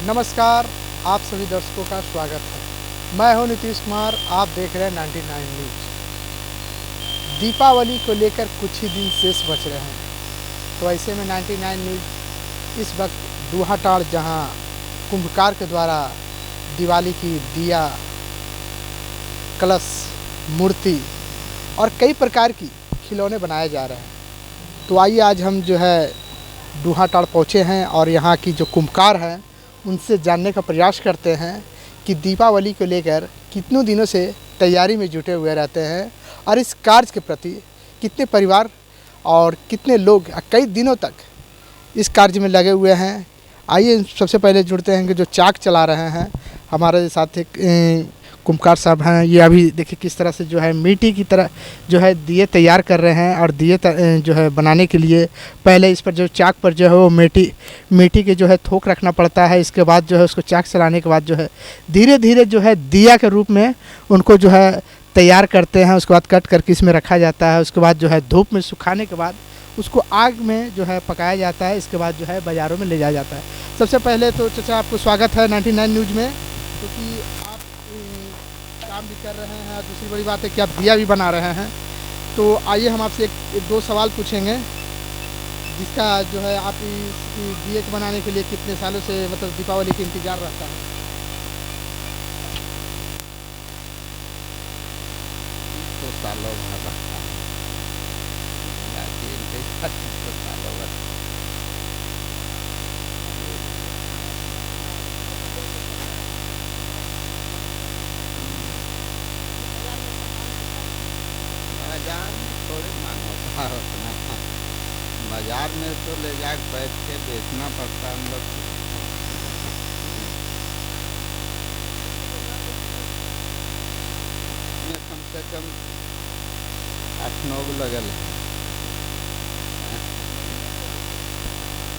नमस्कार, आप सभी दर्शकों का स्वागत है। मैं हूं नीतीश कुमार, आप देख रहे हैं 99 न्यूज़। दीपावली को लेकर कुछ ही दिन शेष बच रहे हैं, तो ऐसे में 99 न्यूज़ इस वक्त दूहाटाड़, जहां कुंभकार के द्वारा दिवाली की दिया, कलश, मूर्ति और कई प्रकार की खिलौने बनाए जा रहे हैं। तो आइए आज हम जो है दूहाटाड़ पहुँचे हैं और यहाँ की जो कुंभकार हैं उनसे जानने का प्रयास करते हैं कि दीपावली को लेकर कितनों दिनों से तैयारी में जुटे हुए रहते हैं और इस कार्य के प्रति कितने परिवार और कितने लोग कई दिनों तक इस कार्य में लगे हुए हैं। आइए सबसे पहले जुड़ते हैं कि जो चाक चला रहे हैं हमारे साथ एक कुम्भकार साहब हैं। ये अभी देखिए किस तरह से जो है मिट्टी की तरह जो है दिए तैयार कर रहे हैं और दिए जो है बनाने के लिए पहले इस पर जो चाक पर जो है वो मिट्टी के जो है थोक रखना पड़ता है। इसके बाद जो है उसको चाक चलाने के बाद जो है धीरे धीरे जो है दिया के रूप में उनको जो है तैयार करते हैं। उसके बाद कट करके इसमें रखा जाता है। उसके बाद जो है धूप में सुखाने के बाद उसको आग में जो है पकाया जाता है। इसके बाद जो है बाज़ारों में ले जाया जाता है। सबसे पहले तो चाचा आपको स्वागत है 99 न्यूज़ में, क्योंकि आप काम भी कर रहे हैं, दूसरी बड़ी बात है कि आप दिया भी बना रहे हैं। तो आइए हम आपसे एक दो सवाल पूछेंगे, जिसका जो है आप इस दिए को बनाने के लिए कितने सालों से मतलब दीपावली का इंतज़ार रहता है? तो सालों भर रखता है, याकीन के साथ तो सालों भर। बाजार में थोड़ी मांग होता है उतना। बाजार में तो ले जाकर बैठ के बेचना पड़ता है हम लोग को। इसमें कम से कम 8-9 लगल है,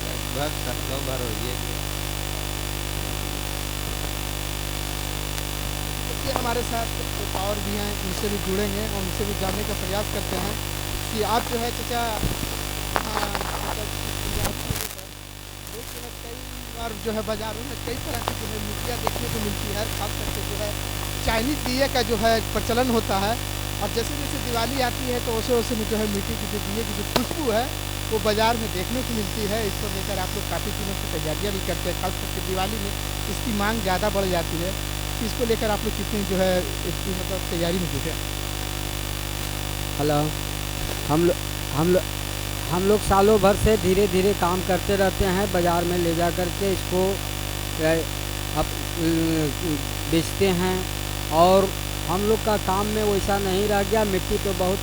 लगभग सालों भर हो ये गया। देखिए हमारे साथ एक और भी हैं, उनसे भी जुड़ेंगे और उनसे भी जानने का प्रयास करते हैं कि आप जो है चाचा मतलब रोज़ जो है कई बार जो है बाज़ारों में कई तरह की जो है मिट्टियाँ देखने को मिलती है, खास करके जो है चाइनीज़ दिए का जो है प्रचलन होता है। और जैसे जैसे दिवाली आती है तो वैसे वैसे में जो है मिट्टी की जो दिए की जो खुशबू है वो बाज़ार में देखने को मिलती है। इसको लेकर आप लोग काफ़ी दिनों से तैयारियाँ भी करते हैं, खास करके दिवाली में इसकी मांग ज़्यादा बढ़ जाती है। इसको लेकर आप लोग कितनी जो है इसकी मतलब तैयारी में जुटे हैं? हेलो। हम लोग हम लोग हम लोग सालों भर से धीरे धीरे काम करते रहते हैं, बाज़ार में ले जा कर के इसको अब बेचते हैं। और हम लोग का काम में वैसा नहीं रह गया, मिट्टी तो बहुत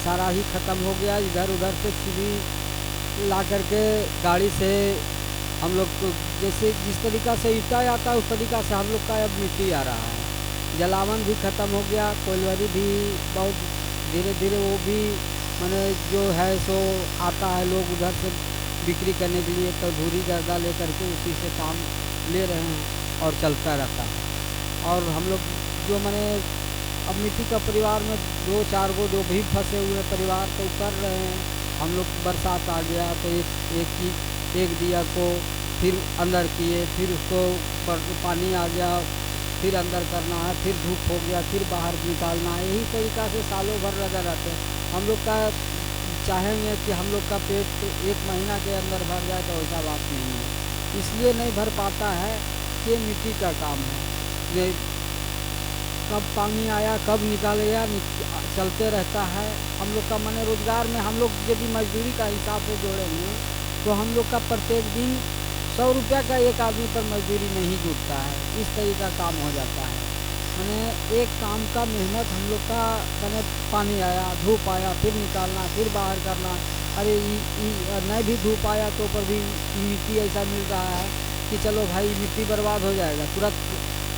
सारा ही ख़त्म हो गया। इधर उधर से सीढ़ी ला करके गाड़ी से हम लोग को जैसे जिस तरीक़ा से ईंटा आता है उस तरीक़ा से हम लोग का अब मिट्टी आ रहा है। जलावन भी ख़त्म हो गया, कोयलवरी भी बहुत धीरे धीरे वो भी माने जो है सो आता है। लोग उधर से बिक्री करने के लिए तो धूरी गर्दा ले करके उसी से काम ले रहे हैं और चलता रहता है। और हम लोग जो माने अब मिट्टी का परिवार में 2-4 गो जो भी फंसे हुए परिवार तो कर रहे हैं। हम लोग बरसात आ गया तो एक दिया को फिर अंदर किए, फिर उसको पानी आ गया फिर अंदर करना है, फिर धूप हो गया फिर बाहर निकालना है। यही तरीक़ा से सालों भर लगा रहते हैं। हम लोग का चाहेंगे कि हम लोग का पेट 1 महीना के अंदर भर जाए तो वैसा बात नहीं है, इसलिए नहीं भर पाता है कि मिट्टी का काम है। ये कब पानी आया कब निकालेगा चलते रहता है। हम लोग का माने रोज़गार में हम लोग यदि मजदूरी का हिसाब से जोड़ेंगे तो हम लोग का प्रत्येक दिन 100 रुपया का एक आदमी पर मजदूरी नहीं जुटता है। इस तरीके का काम हो जाता है। माने एक काम का मेहनत हम लोग का माने पानी आया धूप आया फिर निकालना फिर बाहर करना। अरे नहीं भी धूप आया तो पर भी मिट्टी ऐसा मिल रहा है कि चलो भाई मिट्टी बर्बाद हो जाएगा तुरंत।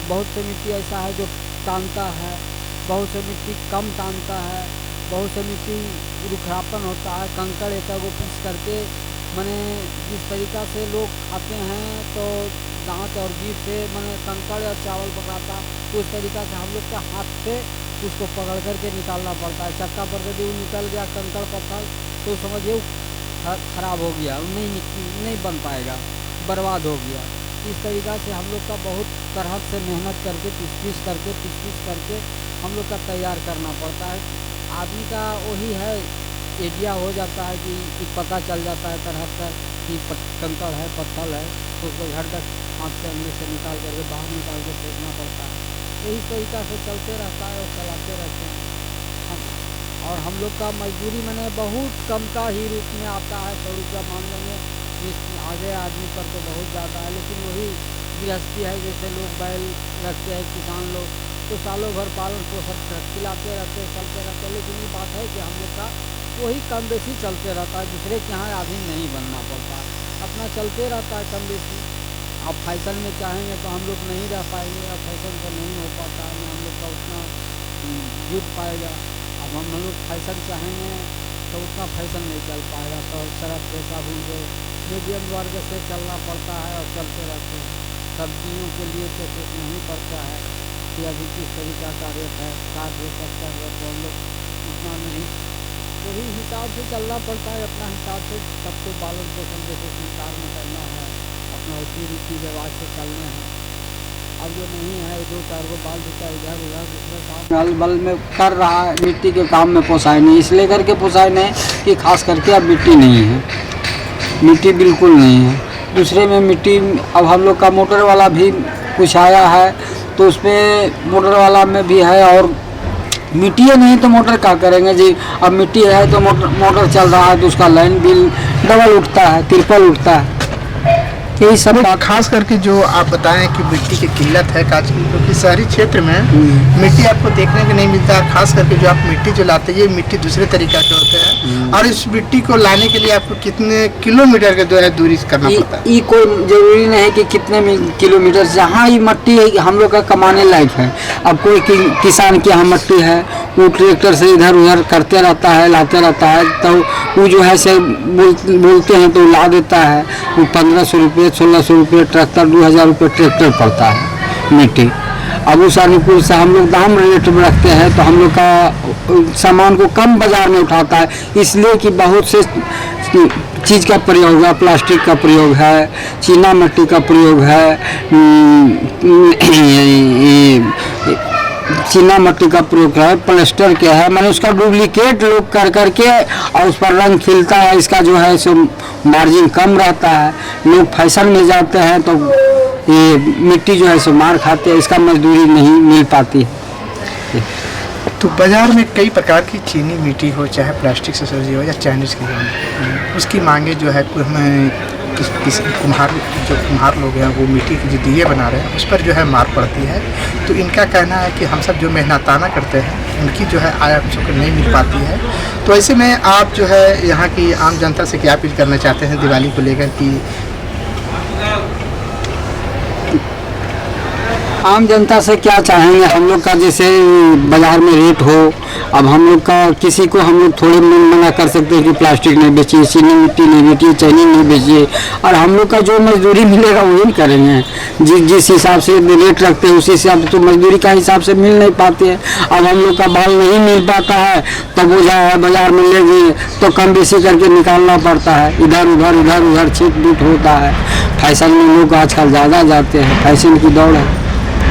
बहुत से मिट्टी ऐसा है जो तानता है, बहुत से मिट्टी कम तानता है, बहुत से मिट्टी रुखापन होता है। कंकड़ एक वो पीस करके माने जिस तरीक़ा से लोग आते हैं तो दांत और जीभ से माने कंकड़ और चावल पकाता, उस तरीक़ा से हम लोग के हाथ से उसको पकड़ करके निकालना पड़ता है। चक्का पर यदि वो निकल गया कंकड़ पत्थर तो समझिए ख़राब हो गया, नहीं बन पाएगा, बर्बाद हो गया। इस तरीक़ा से हम लोग का बहुत तरह से मेहनत करके पीस करके हम लोग का तैयार करना पड़ता है। आदमी का वही है, एरिया हो जाता है कि पता चल जाता है तरह का कि कंकड़ है, पत्थर है, तो उसको झट तक हाथ से अंगली से निकाल करके बाहर निकाल के फेंकना पड़ता है। तो इस तरीक़ा से चलते रहता है और चलाते रहते हैं। और हम लोग का मजदूरी मैंने बहुत कम का ही रूप में आता है, 100 रुपया मान लेंगे। इस आगे आदमी पर तो बहुत ज़्यादा है, लेकिन वही गृहस्थी है। जैसे लोग बैल रखते हैं किसान लोग, तो सालों भर पालन पोषण खिलाते रहते हैं, चलते रहते हैं। लेकिन ये बात है कि हम लोग का वही कम बेसी चलते रहता है, दूसरे के यहाँ अधीन नहीं बनना पड़ता, अपना चलते रहता है कम बेसी। अब फैशन में चाहेंगे तो हम लोग नहीं रह पाएंगे, अब फैशन तो नहीं हो पाता है, हम लोग का उतना जुट पाएगा। अब हम लोग फैशन चाहेंगे तो उतना फैशन नहीं चल पाएगा, तो सड़क पे साबुन जो मीडियम वर्ग से चलना पड़ता है और चलते रहते हैं। सब्जियों के लिए तो सोचना ही पड़ता है कि अभी किस तरीका का रेट है, काट हो सकता है, तो हम लोग उतना नहीं, वही हिसाब से चलना पड़ता है। अपना हिसाब से सबको पालन पोषण जैसे संसार में करना है, अपना उसी रीति रिवाज से चलना है। अब जो नहीं है 2-4 को बाल बच्चा इधर उधर दूसरे काम हल बल में कर रहा है, मिट्टी के काम में पोसाए नहीं, इसलिए करके पोसाए नहीं कि खास करके अब मिट्टी नहीं है, मिट्टी बिल्कुल नहीं है। दूसरे में मिट्टी, अब हम लोग का मोटर वाला भी कुछ आया है, तो उसमें मोटर वाला में भी है, और मिट्टी नहीं तो मोटर क्या करेंगे जी। अब मिट्टी है तो मोटर चल रहा है तो उसका लाइन बिल डबल उठता है, ट्रिपल उठता है। यही सब बात। खास करके जो आप बताएं कि मिट्टी की किल्लत है क्योंकि शहरी क्षेत्र में मिट्टी आपको देखने को नहीं मिलता है। खास करके जो आप मिट्टी जो लाते हैं, ये मिट्टी दूसरे तरीका के होते हैं, और इस मिट्टी को लाने के लिए आपको कितने किलोमीटर के जो है दूरी करना पड़ता है। ये कोई जरूरी नहीं है कि कितने किलोमीटर, जहाँ ये मट्टी हम लोग का कमाने लायक है। अब कोई किसान की यहाँ मट्टी है, वो ट्रैक्टर से इधर उधर करते रहता है, लाते रहता है, तो वो जो है से बोलते हैं तो ला देता है। वो 1500 रुपये 1600 रुपये ट्रैक्टर, 2000 रुपये ट्रैक्टर पड़ता है मिट्टी। अब उस अनुकूल से हम लोग दाम रेट में रखते हैं, तो हम लोग का सामान को कम बाज़ार में उठाता है, इसलिए कि बहुत से चीज़ का प्रयोग है, प्लास्टिक का प्रयोग है, चीना मिट्टी का प्रयोग है, चीना मिट्टी का प्रयोग है, प्लास्टर के है, मैंने उसका डुप्लीकेट लोग कर करके और उस पर रंग खिलता है। इसका जो है सो मार्जिन कम रहता है, लोग फैशन में जाते हैं तो ये मिट्टी जो है सो मार खाते हैं, इसका मजदूरी नहीं मिल पाती है। तो बाजार में कई प्रकार की चीनी मिट्टी हो, चाहे प्लास्टिक से सजी हो या चाइनीज़ की हो, उसकी मांगे जो है हमें किसी कुम्हार लोग हैं वो मिट्टी के जो दिए बना रहे हैं उस पर जो है मार पड़ती है। तो इनका कहना है कि हम सब जो मेहनताना करते हैं उनकी जो है आय हम सबको नहीं मिल पाती है। तो ऐसे में आप जो है यहाँ की आम जनता से क्या अपील करना चाहते हैं दिवाली को लेकर कि आम जनता से क्या चाहेंगे, हम लोग का जैसे बाज़ार में रेट हो। अब हम लोग का किसी को हम लोग थोड़े मना कर सकते हैं कि प्लास्टिक नहीं बेचिए, चीनी मिट्टी नहीं बेचिए, चीनी नहीं बेचिए, और हम लोग का जो मजदूरी मिलेगा वही करेंगे। जिस हिसाब से रेट रखते हैं उसी हिसाब से तो मजदूरी का हिसाब से मिल नहीं पाते हैं। अब हम लोग का बाल नहीं मिल पाता है, तब वो जाए बाज़ार में ले गए तो कम बेसी करके निकालना पड़ता है, इधर उधर छीट बूट होता है। फैशन में लोग आजकल ज़्यादा जाते हैं, फैशन की दौड़ है,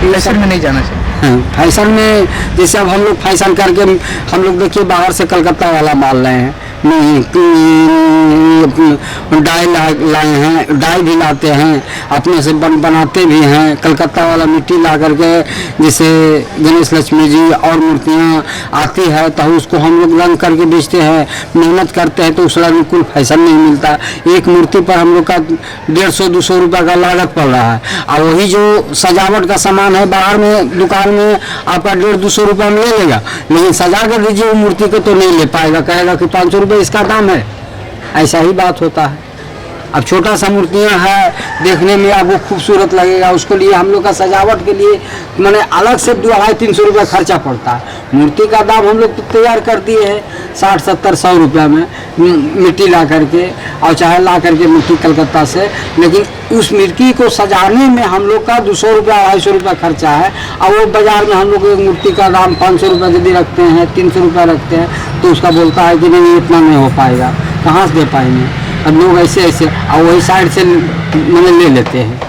फैशन में नहीं जाना चाहिए। हाँ, फैशन में जैसे अब हम लोग फैशन करके हम लोग देखिए बाहर से कलकत्ता वाला माल लाए हैं, डाई लाए हैं, डाई भी लाते हैं, अपने से बनाते भी हैं। कलकत्ता वाला मिट्टी ला करके जैसे गणेश लक्ष्मी जी और मूर्तियाँ आती है तो उसको हम लोग रंग करके बेचते हैं, मेहनत करते हैं, तो उसका बिल्कुल फैशन नहीं मिलता। एक मूर्ति पर हम लोग का 150-200 रुपये का लागत पड़ रहा है, और वही जो सजावट का सामान है बाहर में दुकान में आपका 150-200 रुपये में ले लेगा, लेकिन सजा कर दीजिए वो मूर्ति को तो नहीं ले पाएगा, कहेगा कि 500 रुपये इसका दाम है। ऐसा ही बात होता है। अब छोटा सा मूर्तियाँ है, देखने में आपको खूबसूरत लगेगा, उसके लिए हम लोग का सजावट के लिए मैंने अलग से 200-300 रुपये खर्चा पड़ता है। मूर्ति का दाम हम लोग तो तैयार कर दिए हैं 60-70-100 रुपये में मिट्टी ला करके, और चाहे ला करके मिट्टी कलकत्ता से, लेकिन उस मिट्टी को सजाने में हम लोग का 200 रुपये 250 रुपये खर्चा है। और वो बाज़ार में हम लोग एक मूर्ति का दाम 500 रुपये यदि रखते हैं, 300 रुपये रखते हैं, तो उसका बोलता है कि नहीं इतना नहीं हो पाएगा, कहाँ से दे पाएंगे। अब लोग ऐसे और वही साइड से मैंने ले लेते हैं।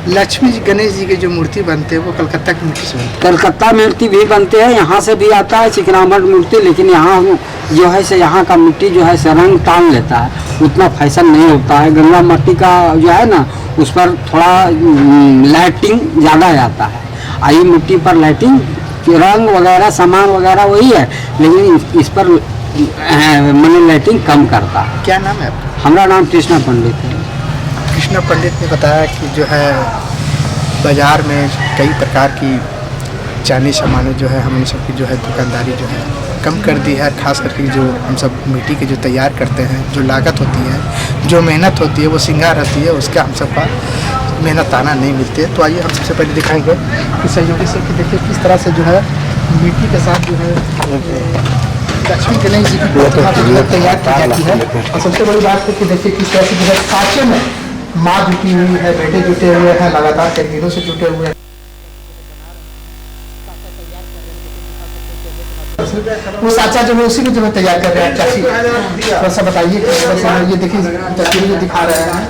लक्ष्मी जी गणेश जी के जो मूर्ति बनते हैं वो कलकत्ता की मूर्ति से बनते कलकत्ता मूर्ति भी बनते हैं, यहाँ से भी आता है चिकनामठ मूर्ति, लेकिन यहाँ जो है से यहाँ का मिट्टी जो है से रंग टान लेता है, उतना फैशन नहीं होता है। गंगा मिट्टी का जो है ना उस पर थोड़ा लाइटिंग ज़्यादा जाता है, आई मिट्टी पर लाइटिंग रंग वगैरह सामान वगैरह वही है, लेकिन इस पर मैंने लाइटिंग कम करता है। हैं। क्या नाम है आपका? हमारा नाम कृष्णा पंडित है। कृष्णा पंडित ने बताया कि जो है बाज़ार में कई प्रकार की चाइनीज सामानें जो है हमने सबकी जो है दुकानदारी जो है कम कर दी है। खास करके जो हम सब मिट्टी के जो तैयार करते हैं, जो लागत होती है, जो मेहनत होती है, वो श्रृंगार रहती है, उसका हम सबका मेहनत ताना नहीं मिलती है। तो आइए हम सबसे पहले दिखाएंगे कि सहयोगी से कि देखिए किस तरह से जो है मिट्टी के साथ जो है लक्ष्मी गणेश जी की प्रतिमा जो है तैयार की जाती है। और सबसे बड़ी बात है कि देखिए किस तरह से जो है साँचे में माँ जुटी हुई है, बेटे जुटे हुए हैं, लगातार कई दिनों से जुटे हुए हैं। वो साचा जो है उसी को जो है तैयार कर रहे हैं। चाची थोड़ा सा बताइए कि ये देखिए तस्वीर जो दिखा रहे हैं,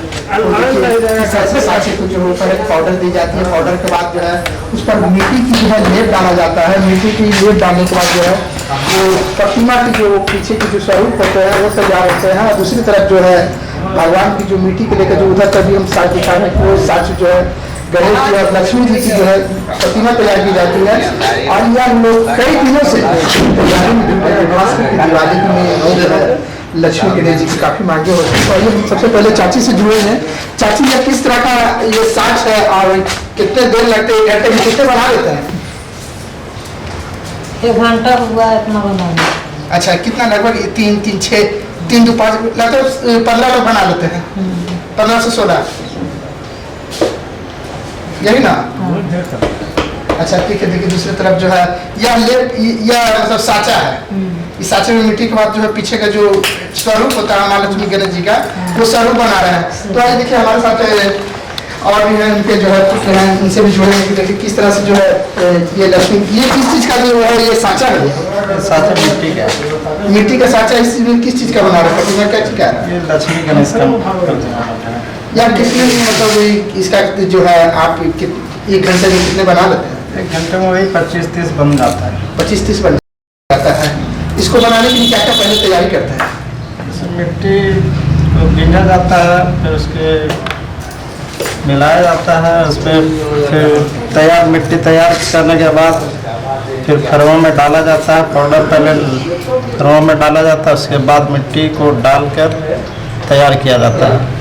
साचे को जो ऊपर एक पाउडर दी जाती है, पाउडर के बाद जो है उस पर मिट्टी की जो है लेप डाला जाता है। मिट्टी की लेप डालने के बाद जो है वो प्रतिमा की जो पीछे की जो स्वरूप होते हैं वो तैयार होते हैं। और दूसरी तरफ जो है भगवान की जो मिट्टी को लेकर जो उधर कभी हम साथ दिखा रहे हैं, वो साच जो है गणेश जी और लक्ष्मी जी की जो है प्रतिमा तैयार की जाती है। और यह लोग कई दिनों से तैयारी में जुटे हैं। खास करके दिवाली में जो है लक्ष्मी गणेश जी की काफ़ी मांगे होती हैं। तो आइए हम सबसे पहले चाची से जुड़े हैं। चाची ये किस तरह का ये साच है और कितने देर लगते हैं, 1 घंटे में कितने बना लेते हैं? 1 घंटा हुआ इतना बनाने। अच्छा, कितना लगभग 3, 6, 3, 2, 5 लगभग 15 लोग बना लेते हैं। 15 से 16 यही ना? अच्छा ठीक है। देखिए दूसरी तरफ जो है यह मतलब साचा है। इस साचे में मिट्टी के बाद जो है पीछे का जो स्वरूप होता है हमारा लक्ष्मी गणेश जी का, वो स्वरूप बना रहे हैं। तो आइए देखिए हमारे साथ और भी हैं, उनके जो है कुछ हैं, उनसे भी जुड़े हैं। देखिए किस तरह से जो है ये लक्ष्मी, ये किस चीज़ का जो है ये साचा है? साचा मिट्टी का है। मिट्टी का साचा इसमें किस चीज़ का बना रहे हैं? प्रतिमा क्या चीज़ का है? ये लक्ष्मी गणेश का प्रतिमा है। या कितने मतलब इसका जो है आप 1 घंटे में कितने बना लेते हैं? 1 घंटे में वही 25-30 बन जाता है। 25-30 बन जाता है। इसको बनाने के लिए क्या क्या पहले तैयारी करते हैं? मिट्टी को बीना जाता है, फिर उसके मिलाया जाता है, उस पर फिर तैयार मिट्टी तैयार करने के बाद फिर फरवा में डाला जाता है। पाउडर पहले फरवा में डाला जाता है, उसके बाद मिट्टी को डालकर तैयार किया जाता है।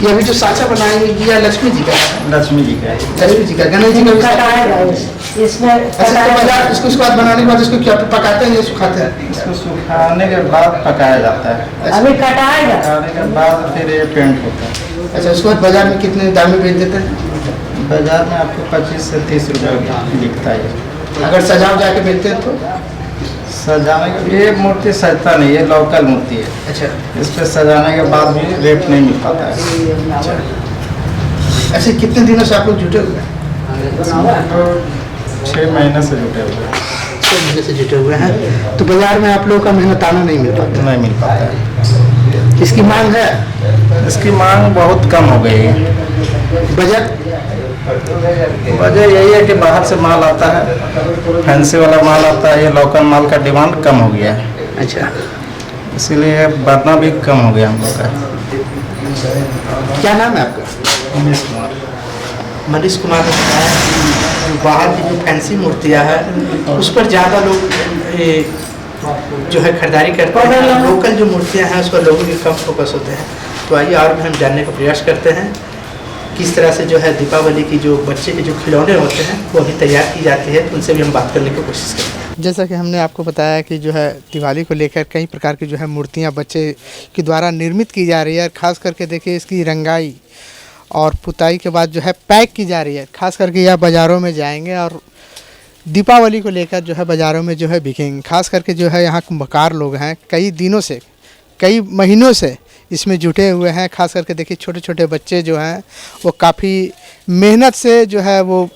ये अभी जो साचा बनाएंगे ये लक्ष्मी जी का है? लक्ष्मी जी का है। लक्ष्मी जी का, गणेश जी का भी साचा है। इसमें अच्छा, इसको बाजार इसको उसके बाद बनाने के बाद इसको क्या पकाते हैं या सुखाते हैं? इसको सुखाने के बाद पकाया जाता है। अभी कटाएगा। पकाने के बाद फिर ये पेंट होता है। अच्छा, उसके बाद बाजार में कितने दाम में बेच देते हैं? बाजार में आपको 25 से 30 रुपये बिकता है। अगर सजाव जाके बेचते हैं तो? सजाने के ये मूर्ति सजता नहीं, ये लोकल मूर्ति है। अच्छा इस पर सजाने के बाद भी रेट नहीं मिल पाता है। ऐसे कितने दिनों से आप लोग जुटे हुए हैं? 6 महीने से जुटे हुए हैं। 6 महीने से जुटे हुए हैं। तो बाजार में आप लोगों का मेहनताना नहीं मिल पाता? नहीं मिल पाता है। इसकी मांग है? इसकी मांग बहुत कम हो गई है। बजट? वजह यही है कि बाहर से माल आता है, फैंसी वाला माल आता है, ये लोकल माल का डिमांड कम हो गया है। अच्छा, इसीलिए बढ़ना भी कम हो गया हम लोग का। क्या नाम है आपका? मनीष कुमार। मनीष कुमार ने बताया कि जो बाहर की जो फैंसी मूर्तियाँ हैं उस पर ज़्यादा लोग जो है खरीदारी करते हैं। लोकल जो मूर्तियाँ हैं उस पर लोगों के कम फोकस होते हैं। तो आइए और भी हम जानने का प्रयास करते हैं किस तरह से जो है दीपावली की जो बच्चे के जो खिलौने होते हैं वो अभी तैयार की जाती है। उनसे भी हम बात करने की कोशिश करते हैं। जैसा कि हमने आपको बताया कि जो है दिवाली को लेकर कई प्रकार की जो है मूर्तियाँ बच्चे के द्वारा निर्मित की जा रही है। खास करके देखिए इसकी रंगाई और पुताई के बाद जो है पैक की जा रही है। खास करके यह बाज़ारों में जाएंगे और दीपावली को लेकर जो है बाज़ारों में जो है बिकेंगे। खास करके जो है यहाँ कुम्भकार लोग हैं, कई दिनों से, कई महीनों से इसमें जुटे हुए हैं। खास करके देखिए छोटे छोटे बच्चे जो हैं वो काफ़ी मेहनत से जो है वो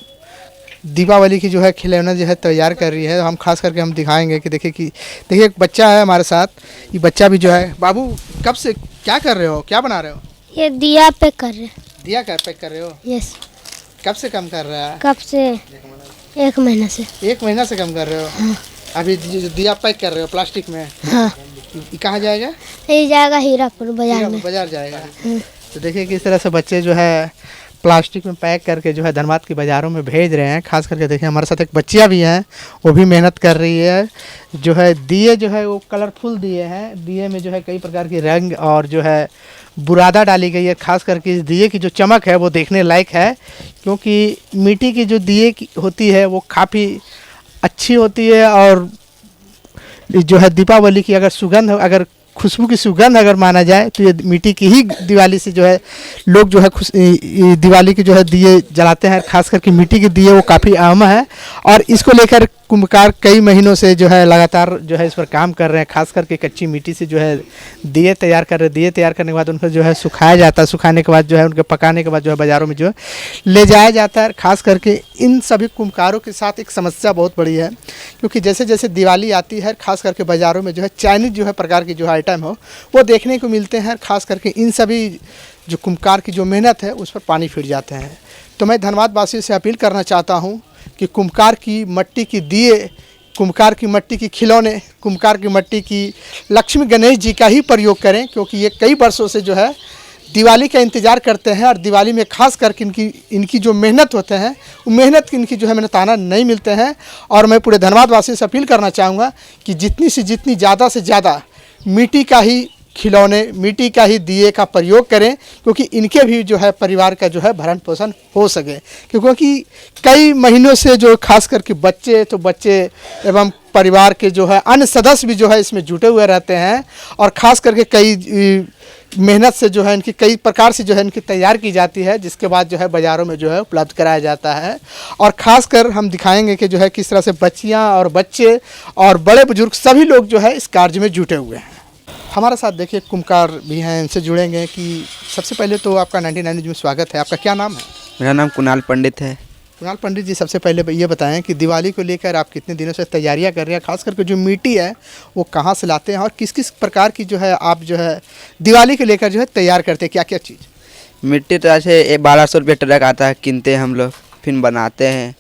दीपावली की जो है खिलौना जो है तैयार कर रही है। हम खास करके हम दिखाएंगे कि देखिए एक बच्चा है हमारे साथ। ये बच्चा भी जो है, बाबू कब से क्या कर रहे हो, क्या बना रहे हो? ये दिया पे कर रहे हैं। दिया क्या पैक कर रहे हो? यस। कब से कम कर रहा है? कब से? 1 महीना से। 1 महीना से कम कर रहे हो? हाँ। अभी जो दिया पैक कर रहे हो प्लास्टिक में, हाँ। ये कहाँ जाएगा? ये जाएगा हीरापुर बाजार में। बाजार जाएगा। तो देखिए किस तरह से बच्चे जो है प्लास्टिक में पैक करके जो है धनबाद के बाज़ारों में भेज रहे हैं। खास करके देखिए हमारे साथ एक बच्चियाँ भी हैं, वो भी मेहनत कर रही है। जो है दिए जो है वो कलरफुल दिए हैं। दिए में जो है कई प्रकार के रंग और जो है बुरादा डाली गई है। खास करके इस दिए की जो चमक है वो देखने लायक है, क्योंकि मिट्टी की जो दिए की होती है वो काफ़ी अच्छी होती है। और जो है दीपावली की अगर सुगंध, अगर खुशबू की सुगंध अगर माना जाए तो ये मिट्टी की ही दिवाली से जो है लोग जो है दिवाली के जो है दिए जलाते हैं। खास करके मिट्टी के दिए वो काफ़ी अहम है और इसको लेकर कुम्भकार कई महीनों से जो है लगातार जो है इस पर काम कर रहे हैं। खास करके कच्ची मिट्टी से जो है दिए तैयार कर रहे हैं। दिए तैयार करने के बाद उनको जो है सुखाया जाता है। सुखाने के बाद जो है उनके पकाने के बाद जो है बाज़ारों में जो है ले जाया जाता है। खास करके इन सभी कुम्भकारों के साथ एक समस्या बहुत बड़ी है, क्योंकि जैसे जैसे दिवाली आती है खास करके बाज़ारों में जो है चाइनीज जो है प्रकार के जो आइटम हो वो देखने को मिलते हैं। खास करके इन सभी जो कुम्भकार की जो मेहनत है उस पर पानी फिर जाते हैं। तो मैं धनबाद वासियों से अपील करना चाहता हूँ कि कुम्भकार की मट्टी की दिए, कुम्भकार की मट्टी की खिलौने, कुम्भकार की मट्टी की लक्ष्मी गणेश जी का ही प्रयोग करें, क्योंकि ये कई वर्षों से जो है दिवाली का इंतज़ार करते हैं और दिवाली में खास करके इनकी जो मेहनत होते हैं वो मेहनत की इनकी जो है मेहनताना नहीं मिलते हैं। और मैं पूरे धनबाद वासियों से अपील करना चाहूँगा कि जितनी से जितनी ज़्यादा से ज़्यादा मिट्टी का ही खिलौने, मिट्टी का ही दिए का प्रयोग करें, क्योंकि इनके भी जो है परिवार का जो है भरण पोषण हो सके। क्योंकि कई महीनों से जो खास करके बच्चे एवं परिवार के जो है अन्य सदस्य भी जो है इसमें जुटे हुए रहते हैं और ख़ास करके कई मेहनत से जो है इनकी कई प्रकार से जो है इनकी तैयार की जाती है, जिसके बाद जो है बाज़ारों में जो है उपलब्ध कराया जाता है। और ख़ास कर हम दिखाएंगे कि जो है किस तरह से बच्चियां और बच्चे और बड़े बुजुर्ग सभी लोग जो है इस कार्य में जुटे हुए हैं। हमारे साथ देखिए कुम्भकार भी हैं, इनसे जुड़ेंगे। कि सबसे पहले तो आपका 99 न्यूज़ में स्वागत है। आपका क्या नाम है? मेरा नाम कुणाल पंडित है। कुणाल पंडित जी, सबसे पहले ये बताएं कि दिवाली को लेकर आप कितने दिनों से तैयारियां कर रहे हैं? खास करके जो मिट्टी है वो कहां से लाते हैं और किस किस प्रकार की जो है आप जो है दिवाली को लेकर जो है तैयार करते हैं? क्या क्या चीज़? मिट्टी तो ऐसे 1200 रुपये ट्रक आता है, किनते हैं हम लोग, फिर बनाते हैं।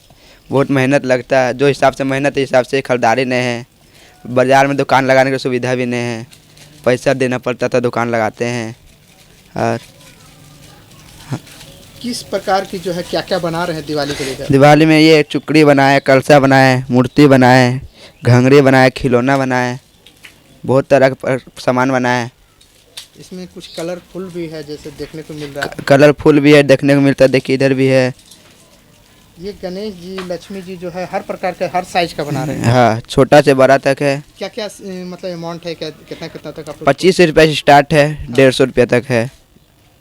बहुत मेहनत लगता है, जो हिसाब से मेहनत है हिसाब से खरीदारी नहीं है। बाज़ार में दुकान लगाने की सुविधा भी नहीं है, पैसा देना पड़ता था, दुकान लगाते हैं। और किस प्रकार की जो है क्या क्या बना रहे हैं दिवाली को लेकर? दिवाली में ये चुकड़ी बनाए, कलसा बनाए, मूर्ति बनाए, घंगरी बनाए, खिलौना बनाए, बहुत तरह का सामान बनाए। इसमें कुछ कलरफुल भी है जैसे देखने को मिल रहा है। कलरफुल भी है, देखने को मिलता है। देखिए इधर भी है। ये गणेश जी, लक्ष्मी जी जो है हर प्रकार के हर साइज का बना रहे हैं। हाँ, छोटा से बड़ा तक है। क्या क्या मतलब अमाउंट है? कितना कितना तक आप? 25 रुपये से स्टार्ट है, 150 रुपये तक है।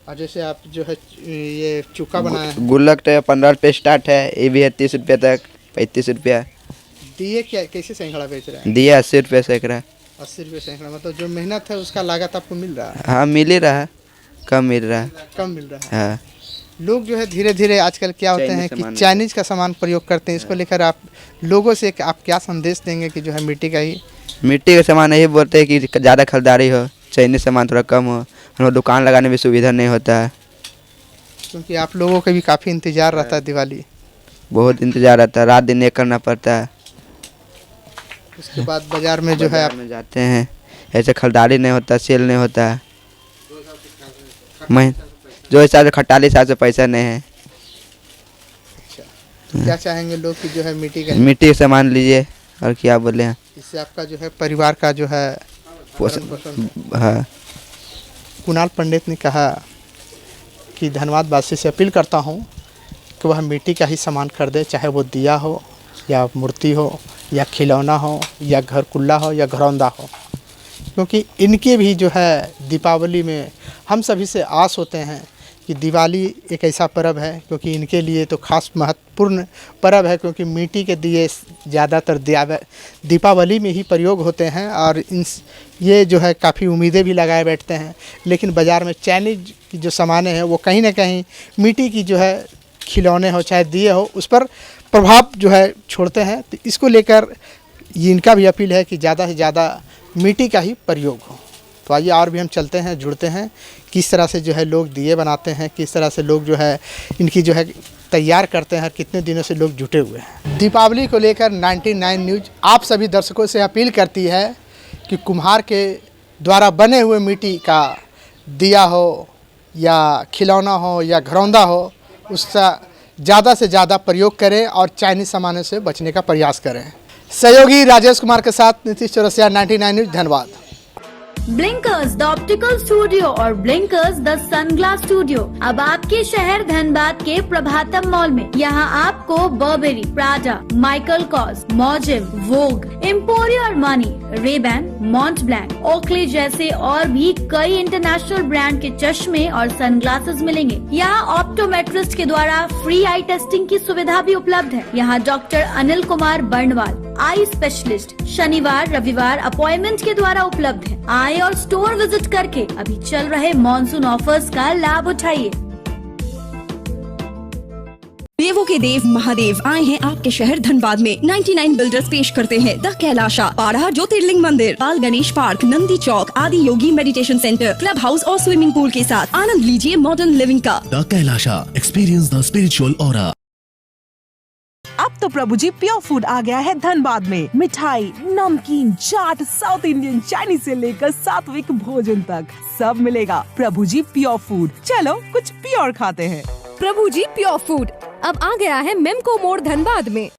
और जैसे आप जो है ये चूका बनाए हैं, गुल्लक तो 15 रुपये स्टार्ट है, ये भी है 30 रुपये तक, 35 रुपया। दिए क्या कैसे सैकड़ा बेच रहे हैं? दिया 80 रुपये सैकड़ा। 80 रुपये सैकड़ा। मतलब जो मेहनत है उसका लागत आपको मिल रहा है? हाँ, मिल ही रहा है, कम मिल रहा है। कम मिल रहा है। हाँ, लोग जो है धीरे धीरे आजकल क्या होते हैं कि चाइनीज का सामान प्रयोग करते हैं। इसको लेकर आप लोगों से आप क्या संदेश देंगे कि जो है मिट्टी का सामान यही बोलते हैं कि ज़्यादा खरीदारी हो, चाइनीज सामान थोड़ा कम हो। हम लोग दुकान लगाने में सुविधा नहीं होता है, क्योंकि आप लोगों का भी काफ़ी इंतज़ार रहता है दिवाली। बहुत इंतज़ार रहता है, रात दिन एक करना पड़ता है। उसके बाद बाज़ार में जो है आप में जाते हैं, ऐसे खरीदारी नहीं होता, सेल नहीं होता है। मैं जो हिसाब से खटाली हिसाब से पैसा नहीं है। तो क्या चाहेंगे लोग कि जो है मिट्टी का सामान लीजिए, और क्या बोले हैं, इससे आपका जो है परिवार का जो है पोषण। हाँ। कुणाल पंडित ने कहा कि धनबाद वासी से अपील करता हूँ कि वह मिट्टी का ही सामान खरीदे, चाहे वो दिया हो या मूर्ति हो या खिलौना हो या घर कुल्ला हो या घरौंदा हो, क्योंकि इनके भी जो है दीपावली में हम सभी से आस होते हैं कि दिवाली एक ऐसा पर्व है, क्योंकि इनके लिए तो खास महत्वपूर्ण पर्व है, क्योंकि मिट्टी के दिए ज़्यादातर दीपावली में ही प्रयोग होते हैं। और ये जो है काफ़ी उम्मीदें भी लगाए बैठते हैं, लेकिन बाज़ार में चाइनीज की जो सामानें हैं वो कहीं ना कहीं मिट्टी की जो है खिलौने हो चाहे दिए हो उस पर प्रभाव जो है छोड़ते हैं। तो इसको लेकर इनका भी अपील है कि ज़्यादा से ज़्यादा मिट्टी का ही प्रयोग हो। तो आइए और भी हम चलते हैं, जुड़ते हैं, किस तरह से जो है लोग दिए बनाते हैं, किस तरह से लोग जो है इनकी जो है तैयार करते हैं और कितने दिनों से लोग जुटे हुए हैं। दीपावली को लेकर 99 न्यूज़ आप सभी दर्शकों से अपील करती है कि कुम्हार के द्वारा बने हुए मिट्टी का दिया हो या खिलौना हो या घरौंदा हो, उसका ज़्यादा से ज़्यादा प्रयोग करें और चाइनीज़ सामानों से बचने का प्रयास करें। सहयोगी राजेश कुमार के साथ नीतीश चौरसिया, 99 न्यूज़, धन्यवाद। ब्लिंकर्स द ऑप्टिकल स्टूडियो और ब्लिंकर्स द सनग्लास स्टूडियो अब आपके शहर धनबाद के प्रभातम मॉल में। यहाँ आपको बर्बेरी, प्राडा, माइकल कॉस, मॉजिम, Vogue, Emporio Armani, Ray Ban, Mont Blanc, Oakley जैसे और भी कई इंटरनेशनल ब्रांड के चश्मे और सनग्लासेस मिलेंगे। यहाँ ऑप्टोमेट्रिस्ट के द्वारा फ्री आई टेस्टिंग की सुविधा भी उपलब्ध है। यहाँ doctor Anil Kumar Barnwal, eye specialist, शनिवार रविवार अपॉइंटमेंट के द्वारा उपलब्ध है। आए और स्टोर विजिट करके अभी चल रहे मॉनसून ऑफर्स का लाभ उठाइए। देवों के देव महादेव आए हैं आपके शहर धनबाद में। 99 बिल्डर्स पेश करते हैं द कैलाशा, 12 ज्योतिर्लिंग मंदिर, बाल गणेश पार्क, नंदी चौक, आदि योगी मेडिटेशन सेंटर, क्लब हाउस और स्विमिंग पूल के साथ आनंद लीजिए मॉडर्न लिविंग का। The Kailasa, experience the spiritual aura. अब तो प्रभु जी प्योर फूड आ गया है धनबाद में। मिठाई, नमकीन, चाट, साउथ इंडियन, चाइनीज से लेकर सात्विक भोजन तक सब मिलेगा। प्रभु जी प्योर फूड, चलो कुछ प्योर खाते हैं। प्रभु जी प्योर फूड अब आ गया है मेमको मोड़ धनबाद में।